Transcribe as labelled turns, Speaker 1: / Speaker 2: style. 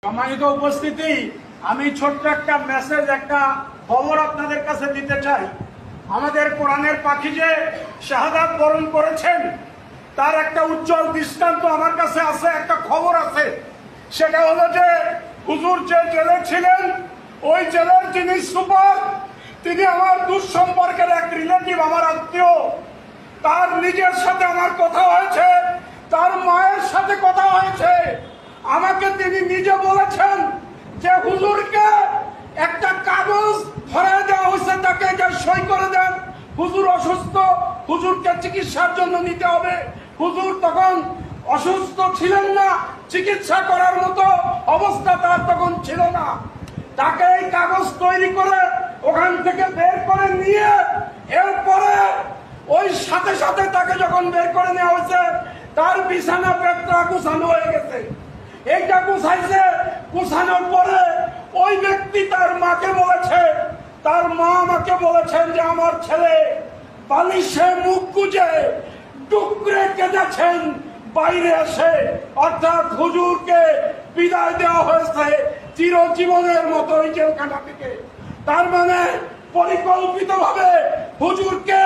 Speaker 1: সম্মানিত উপস্থিতি, আমি ছোট্ট একটা মেসেজ, একটা খবর আপনাদের কাছে দিতে চাই। আমাদের কোরআনের পাখি যে শাহাদাত বরণ করেছেন, তার একটা উজ্জ্বল দৃষ্টান্ত আমার কাছে আছে, একটা খবর আছে। সেটা হলো যে হুজুর যে জেলে ছিলেন, ওই জেলের যিনি সুপার, তিনি আমার দূর সম্পর্কের এক রিলেটিভ, আমার আত্মীয়। তার নিজের সাথে আমার কথা হয়েছে, তার মায়ের সাথে কথা হয়েছে। আমাকে তিনি নিজে বলেছেন যে হুজুরকে একটা কাগজ ধরায় দেওয়া হয়েছে, তাকে এটা সই করে দেন, হুজুর অসুস্থ, হুজুরকে চিকিৎসার জন্য নিতে হবে। হুজুর তখন অসুস্থ ছিলেন না, চিকিৎসা করার মতো অবস্থা তার তখন ছিল না। তাকে এই কাগজ তৈরি করে ওখান থেকে বের করে নিয়ে, এরপরে ওই সাথে সাথে তাকে যখন বের করে নেওয়া হয়েছে, তার বিছানা পেটটা গুছানো হয়ে গেছে। এইটা গুছাইছে, গুছানোর পরে ওই ব্যক্তি তার মাকে বলেছে, তার মা আমাকে বলেছেন যে আমার ছেলে বালিশে মুখ গুজে ডুকরে কেঁদেছেন বাইরে এসে, অর্থাৎ হুজুরকে বিদায় দেওয়া হয়েছে চিরজীবনের মতো ওই জেলখানা থেকে। তার মানে পরিকল্পিতভাবে হুজুরকে